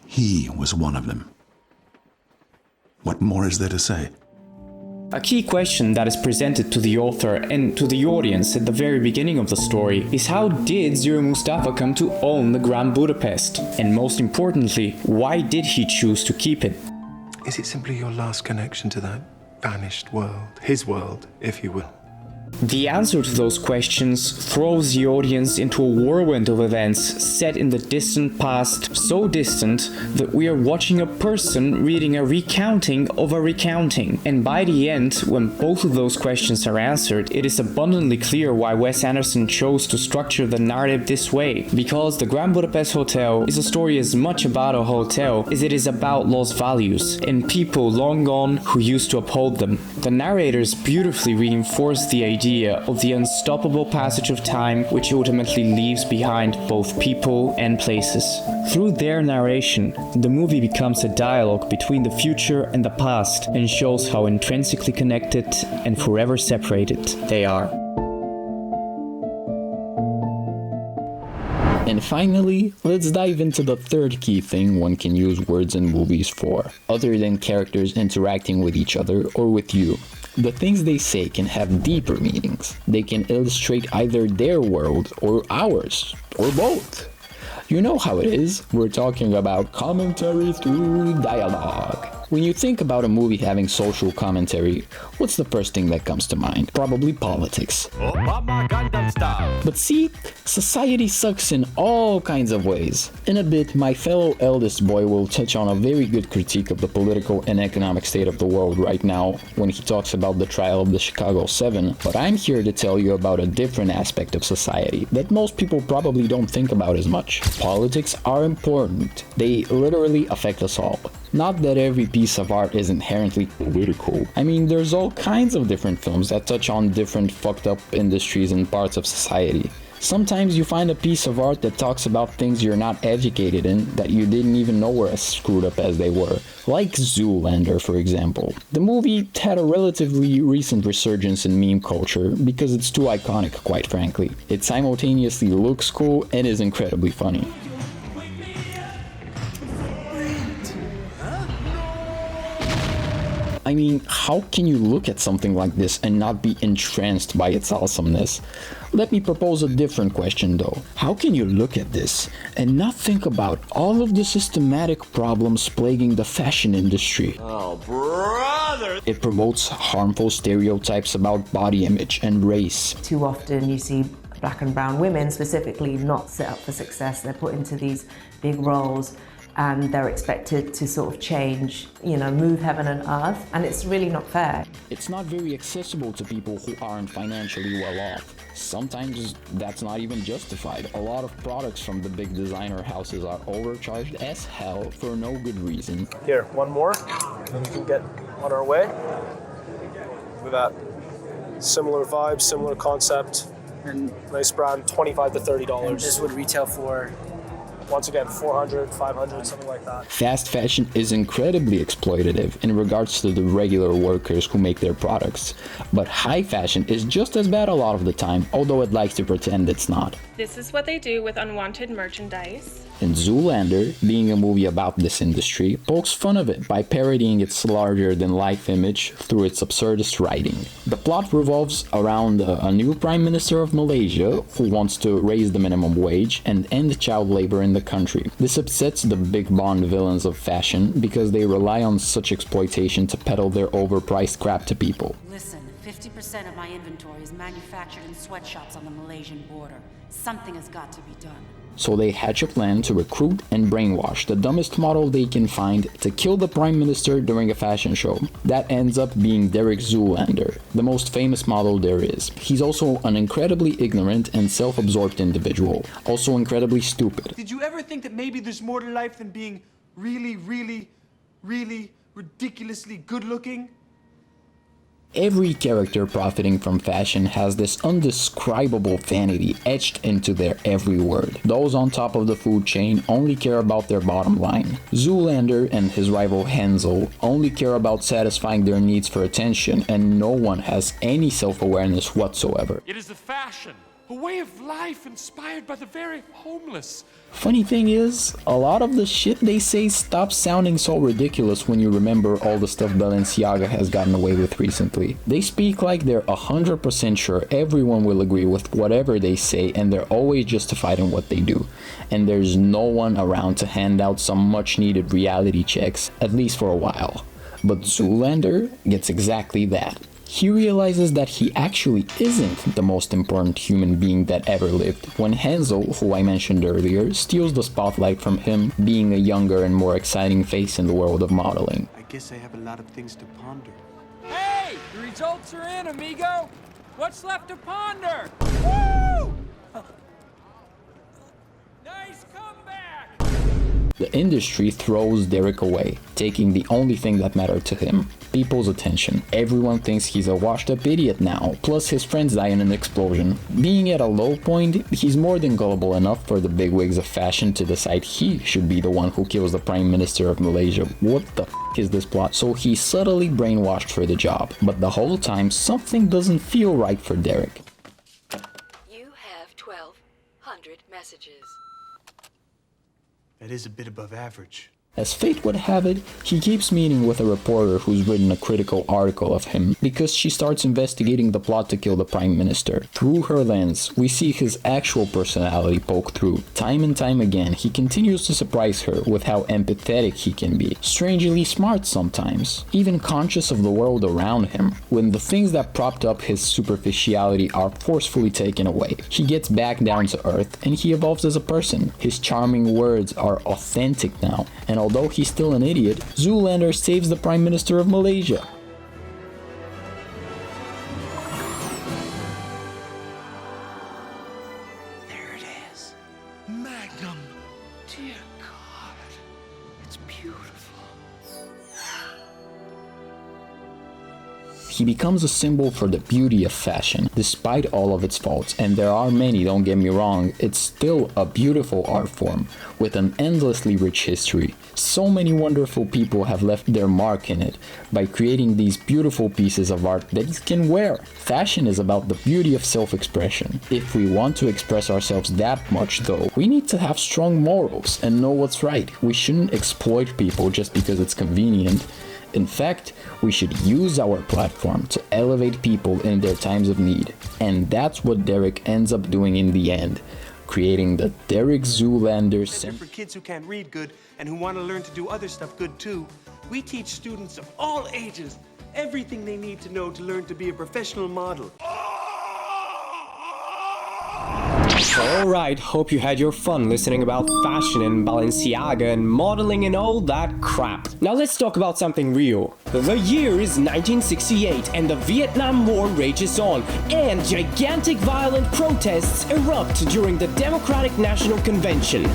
Speaker 7: He was one of them. What more is there to say?
Speaker 3: A key question that is presented to the author and to the audience at the very beginning of the story is how did Zero Mustafa come to own the Grand Budapest? And most importantly, why did he choose to keep it?
Speaker 22: Is it simply your last connection to that vanished world? His world, if you will?
Speaker 3: The answer to those questions throws the audience into a whirlwind of events set in the distant past, so distant that we are watching a person reading a recounting of a recounting. And by the end, when both of those questions are answered, it is abundantly clear why Wes Anderson chose to structure the narrative this way. Because the Grand Budapest Hotel is a story as much about a hotel as it is about lost values and people long gone who used to uphold them. The narrators beautifully reinforce the idea of the unstoppable passage of time which ultimately leaves behind both people and places. Through their narration, the movie becomes a dialogue between the future and the past and shows how intrinsically connected and forever separated they are.
Speaker 2: And finally, let's dive into the third key thing one can use words in movies for, other than characters interacting with each other or with you. The things they say can have deeper meanings. They can illustrate either their world or ours, or both. You know how it is, we're talking about commentary through dialogue. When you think about a movie having social commentary, what's the first thing that comes to mind? Probably politics. But see, society sucks in all kinds of ways. In a bit, my fellow eldest boy will touch on a very good critique of the political and economic state of the world right now when he talks about the trial of the Chicago 7, but I'm here to tell you about a different aspect of society that most people probably don't think about as much. Politics are important. They literally affect us all. Not that every piece of art is inherently political. I mean, there's all kinds of different films that touch on different fucked up industries and parts of society. Sometimes you find a piece of art that talks about things you're not educated in that you didn't even know were as screwed up as they were. Like Zoolander, for example. The movie had a relatively recent resurgence in meme culture because it's too iconic, quite frankly. It simultaneously looks cool and is incredibly funny. I mean, how can you look at something like this and not be entranced by its awesomeness? Let me propose a different question though. How can you look at this and not think about all of the systematic problems plaguing the fashion industry?
Speaker 1: Oh, brother!
Speaker 2: It promotes harmful stereotypes about body image and race.
Speaker 23: Too often you see black and brown women specifically not set up for success. They're put into these big roles
Speaker 4: and they're expected to sort of change, you know, move heaven and earth, and it's really not fair.
Speaker 2: It's not very accessible to people who aren't financially well off. Sometimes that's not even justified. A lot of products from the big designer houses are overcharged as hell for no good reason.
Speaker 8: Here, one more, and we can get on our way. With that similar vibe, similar concept, and nice brand, $25 to $30. And this would retail for, once again, $400, $500, something like that.
Speaker 2: Fast fashion is incredibly exploitative in regards to the regular workers who make their products. But high fashion is just as bad a lot of the time, although it likes to pretend it's not.
Speaker 23: This is what they do with unwanted merchandise.
Speaker 2: And Zoolander, being a movie about this industry, pokes fun of it by parodying its larger-than-life image through its absurdist writing. The plot revolves around a new Prime Minister of Malaysia who wants to raise the minimum wage and end child labor in the country. This upsets the big Bond villains of fashion because they rely on such exploitation to peddle their overpriced crap to people.
Speaker 24: Listen, 50% of my inventory is manufactured in sweatshops on the Malaysian border. Something has got to be done.
Speaker 2: So they hatch a plan to recruit and brainwash the dumbest model they can find to kill the Prime Minister during a fashion show. That ends up being Derek Zoolander, the most famous model there is. He's also an incredibly ignorant and self-absorbed individual, also incredibly stupid.
Speaker 25: Did you ever think that maybe there's more to life than being really, really, really ridiculously good-looking?
Speaker 2: Every character profiting from fashion has this undescribable vanity etched into their every word. Those on top of the food chain only care about their bottom line. Zoolander and his rival Hansel only care about satisfying their needs for attention, and no one has any self-awareness whatsoever.
Speaker 26: It is a fashion, a way of life inspired by the very homeless.
Speaker 2: Funny thing is, a lot of the shit they say stops sounding so ridiculous when you remember all the stuff Balenciaga has gotten away with recently. They speak like they're 100% sure everyone will agree with whatever they say, and they're always justified in what they do. And there's no one around to hand out some much needed reality checks, at least for a while. But Zoolander gets exactly that. He realizes that he actually isn't the most important human being that ever lived when Hansel, who I mentioned earlier, steals the spotlight from him, being a younger and more exciting face in the world of modeling.
Speaker 25: I guess I have a lot of things to ponder.
Speaker 26: Hey, the results are in, amigo. What's left to ponder? Woo! Nice comeback!
Speaker 2: The industry throws Derek away, taking the only thing that mattered to him, people's attention. Everyone thinks he's a washed-up idiot now, plus his friends die in an explosion. Being at a low point, he's more than gullible enough for the bigwigs of fashion to decide he should be the one who kills the Prime Minister of Malaysia. What the f*** is this plot? So he's subtly brainwashed for the job, but the whole time something doesn't feel right for Derek.
Speaker 24: You have 1,200 messages.
Speaker 25: That is a bit above average.
Speaker 2: As fate would have it, he keeps meeting with a reporter who's written a critical article of him because she starts investigating the plot to kill the Prime Minister. Through her lens, we see his actual personality poke through. Time and time again, he continues to surprise her with how empathetic he can be. Strangely smart sometimes, even conscious of the world around him. When the things that propped up his superficiality are forcefully taken away, he gets back down to earth and he evolves as a person. His charming words are authentic now, and although he's still an idiot, Zoolander saves the Prime Minister of Malaysia.
Speaker 25: There it is. Magnum. Dear God. It's beautiful.
Speaker 2: He becomes a symbol for the beauty of fashion, despite all of its faults, and there are many, don't get me wrong, it's still a beautiful art form, with an endlessly rich history. So many wonderful people have left their mark in it, by creating these beautiful pieces of art that you can wear. Fashion is about the beauty of self-expression. If we want to express ourselves that much though, we need to have strong morals and know what's right. We shouldn't exploit people just because it's convenient. In fact, we should use our platform to elevate people in their times of need. And that's what Derek ends up doing in the end, creating the Derek Zoolander Center.
Speaker 25: For kids who can't read good and who want to learn to do other stuff good too, we teach students of all ages everything they need to know to learn to be a professional model.
Speaker 6: Alright, hope you had your fun listening about fashion and Balenciaga and modeling and all that crap. Now let's talk about something real. The year is 1968 and the Vietnam War rages on, and gigantic violent protests erupt during the Democratic National Convention.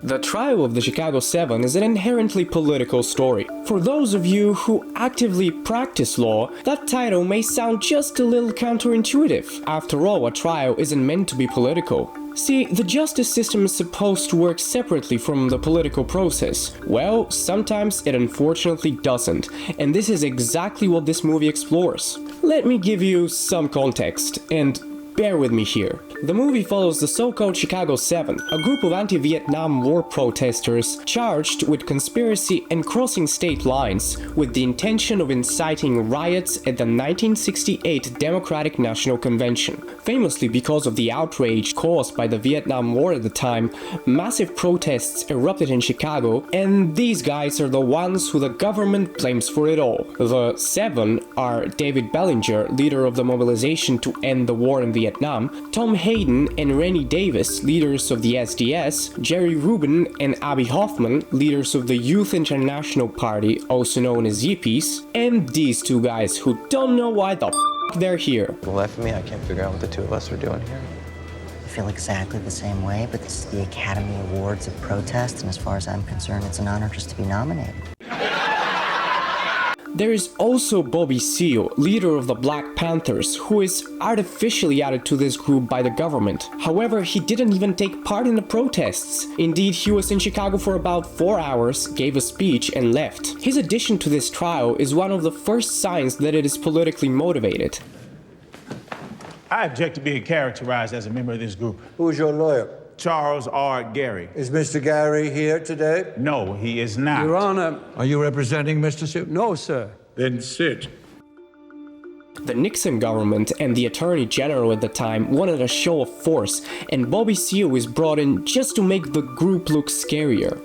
Speaker 6: The trial of the Chicago 7 is an inherently political story. For those of you who actively practice law, that title may sound just a little counterintuitive. After all, a trial isn't meant to be political. See, the justice system is supposed to work separately from the political process. Well, sometimes it unfortunately doesn't, and this is exactly what this movie explores. Let me give you some context, and bear with me here. The movie follows the so-called Chicago 7, a group of anti-Vietnam War protesters charged with conspiracy and crossing state lines with the intention of inciting riots at the 1968 Democratic National Convention. Famously because of the outrage caused by the Vietnam War at the time, massive protests erupted in Chicago, and these guys are the ones who the government blames for it all. The 7 are David Bellinger, leader of the mobilization to end the war in Vietnam, Tom Hayden and Rennie Davis, leaders of the SDS, Jerry Rubin and Abby Hoffman, leaders of the Youth International Party, also known as Yippies, and these two guys who don't know why the f*** they're here.
Speaker 9: To the left of me, I can't figure out what the two of us are doing here.
Speaker 10: I feel exactly the same way, but this is the Academy Awards of protest, and as far as I'm concerned, it's an honor just to be nominated.
Speaker 6: There is also Bobby Seale, leader of the Black Panthers, who is artificially added to this group by the government. However, he didn't even take part in the protests. Indeed, he was in Chicago for about 4 hours, gave a speech and left. His addition to this trial is one of the first signs that it is politically motivated.
Speaker 11: I object to being characterized as a member of this group.
Speaker 14: Who's your lawyer?
Speaker 11: Charles R. Gary.
Speaker 14: Is Mr. Gary here today?
Speaker 11: No, he is not.
Speaker 14: Your Honor, are you representing Mr. Sue? No, sir.
Speaker 11: Then sit.
Speaker 6: The Nixon government and the Attorney General at the time wanted a show of force, and Bobby Seale was brought in just to make the group look scarier.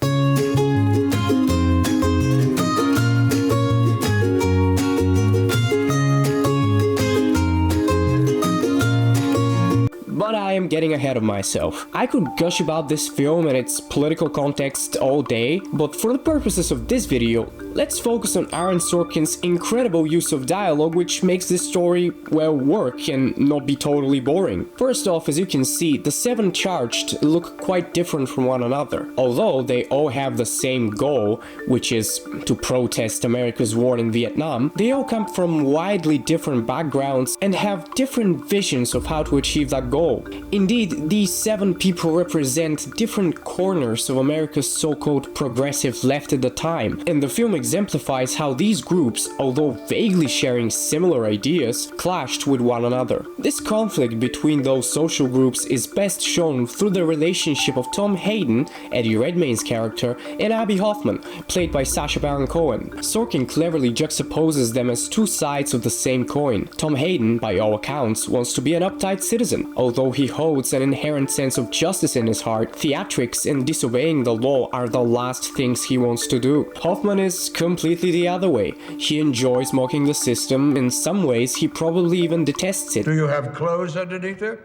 Speaker 6: But I am getting ahead of myself. I could gush about this film and its political context all day, but for the purposes of this video, let's focus on Aaron Sorkin's incredible use of dialogue, which makes this story, well, work and not be totally boring. First off, as you can see, the 7 charged look quite different from one another. Although they all have the same goal, which is to protest America's war in Vietnam, they all come from widely different backgrounds and have different visions of how to achieve that goal. Indeed, these 7 people represent different corners of America's so-called progressive left at the time, and the film exemplifies how these groups, although vaguely sharing similar ideas, clashed with one another. This conflict between those social groups is best shown through the relationship of Tom Hayden, Eddie Redmayne's character, and Abby Hoffman, played by Sacha Baron Cohen. Sorkin cleverly juxtaposes them as two sides of the same coin. Tom Hayden, by all accounts, wants to be an uptight citizen. Although he holds an inherent sense of justice in his heart, theatrics and disobeying the law are the last things he wants to do. Hoffman is completely the other way. He enjoys mocking the system. In some ways, he probably even detests it.
Speaker 14: Do you have clothes underneath there?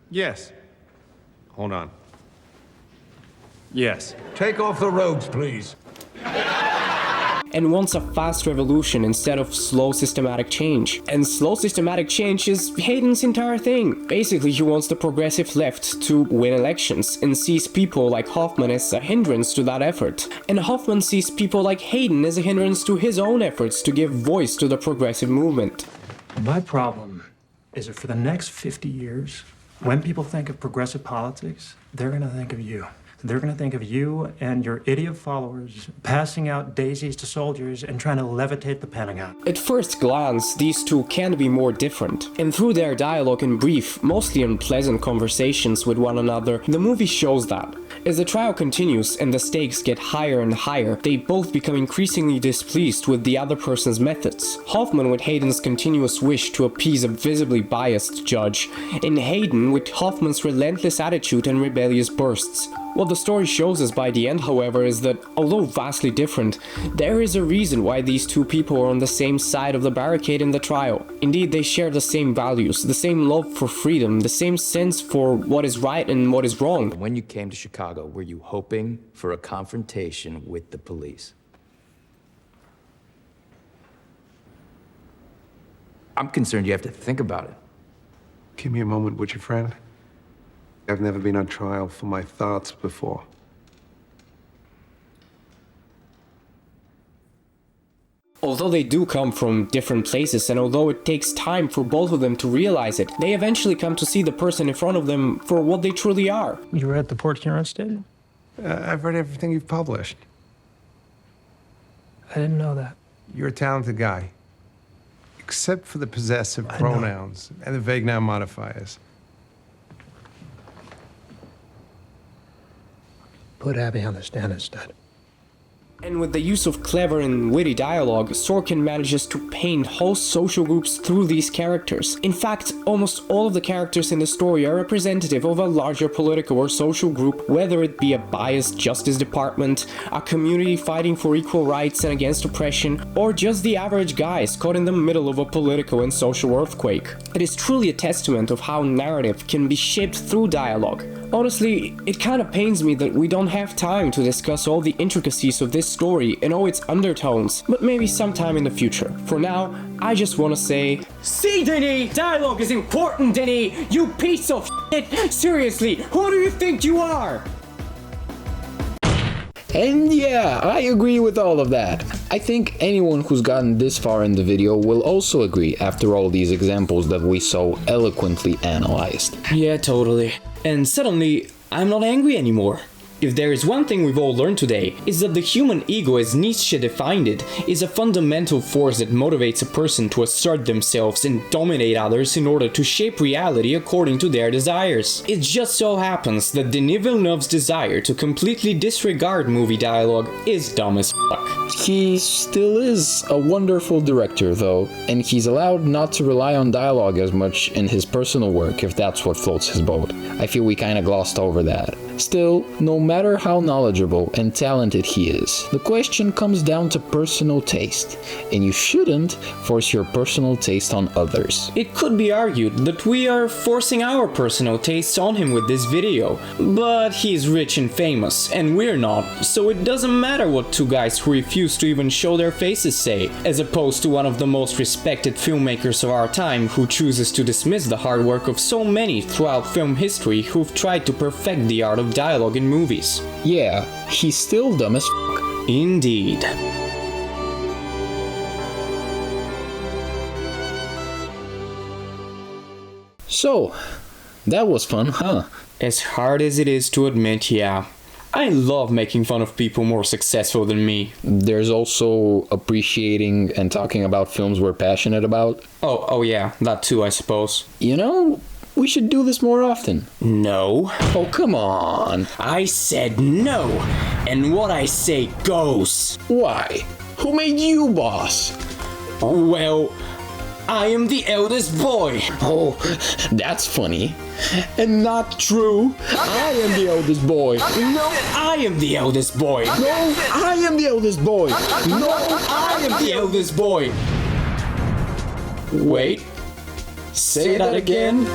Speaker 25: Yes. Hold on. Yes.
Speaker 14: Take off the robes, please.
Speaker 6: And wants a fast revolution instead of slow systematic change. And slow systematic change is Hayden's entire thing. Basically, he wants the progressive left to win elections and sees people like Hoffman as a hindrance to that effort. And Hoffman sees people like Hayden as a hindrance to his own efforts to give voice to the progressive movement.
Speaker 15: My problem is that for the next 50 years, when people think of progressive politics, they're going to think of you. They're going to think of you and your idiot followers passing out daisies to soldiers and trying to levitate the Pentagon.
Speaker 6: At first glance, these two can't be more different. And through their dialogue and brief, mostly unpleasant conversations with one another, the movie shows that. As the trial continues and the stakes get higher and higher, they both become increasingly displeased with the other person's methods. Hoffman with Hayden's continuous wish to appease a visibly biased judge, and Hayden with Hoffman's relentless attitude and rebellious bursts. What the story shows us by the end, however, is that, although vastly different, there is a reason why these two people are on the same side of the barricade in the trial. Indeed, they share the same values, the same love for freedom, the same sense for what is right and what is wrong.
Speaker 12: When you came to Chicago, were you hoping for a confrontation with the police? I'm concerned you have to think about it.
Speaker 22: Give me a moment, would you, friend? I've never been on trial for my thoughts before.
Speaker 6: Although they do come from different places, and although it takes time for both of them to realize it, they eventually come to see the person in front of them for what they truly are.
Speaker 15: You were at the Port Huron Stadium?
Speaker 22: I've read everything you've published.
Speaker 15: I didn't know that.
Speaker 22: You're a talented guy. Except for the possessive pronouns and the vague noun modifiers.
Speaker 15: Put Abby on the stand instead.
Speaker 6: And with the use of clever and witty dialogue, Sorkin manages to paint whole social groups through these characters. In fact, almost all of the characters in the story are representative of a larger political or social group, whether it be a biased justice department, a community fighting for equal rights and against oppression, or just the average guys caught in the middle of a political and social earthquake. It is truly a testament of how narrative can be shaped through dialogue. Honestly, it kinda pains me that we don't have time to discuss all the intricacies of this story and all its undertones, but maybe sometime in the future. For now, I just wanna say, see, Denis! Dialogue is important, Denis! You piece of shit! Seriously, who do you think you are?
Speaker 2: And yeah, I agree with all of that. I think anyone who's gotten this far in the video will also agree after all these examples that we so eloquently analyzed.
Speaker 6: Yeah, totally. And suddenly, I'm not angry anymore. If there is one thing we've all learned today, is that the human ego, as Nietzsche defined it, is a fundamental force that motivates a person to assert themselves and dominate others in order to shape reality according to their desires. It just so happens that Denis Villeneuve's desire to completely disregard movie dialogue is dumb as fuck.
Speaker 2: He still is a wonderful director though, and he's allowed not to rely on dialogue as much in his personal work if that's what floats his boat. I feel we kinda glossed over that. Still, no matter how knowledgeable and talented he is, the question comes down to personal taste, and you shouldn't force your personal taste on others.
Speaker 6: It could be argued that we are forcing our personal tastes on him with this video, but he's rich and famous, and we're not, so it doesn't matter what two guys who refuse to even show their faces say, as opposed to one of the most respected filmmakers of our time who chooses to dismiss the hard work of so many throughout film history who've tried to perfect the art of dialogue in movies.
Speaker 2: Yeah, he's still dumb as fuck.
Speaker 6: Indeed.
Speaker 2: So, that was fun, huh?
Speaker 6: As hard as it is to admit, yeah. I love making fun of people more successful than me.
Speaker 2: There's also appreciating and talking about films we're passionate about.
Speaker 6: Oh yeah, that too, I suppose.
Speaker 2: You know, we should do this more often.
Speaker 6: No.
Speaker 2: Oh, come on.
Speaker 6: I said no, and what I say goes.
Speaker 2: Why? Who made you boss?
Speaker 6: Well, I am the eldest boy.
Speaker 2: Oh, that's funny. And not true. I am the eldest boy.
Speaker 6: No, I am the eldest boy.
Speaker 2: No, I am the eldest boy.
Speaker 6: No, I am the eldest boy. Wait. Say that again.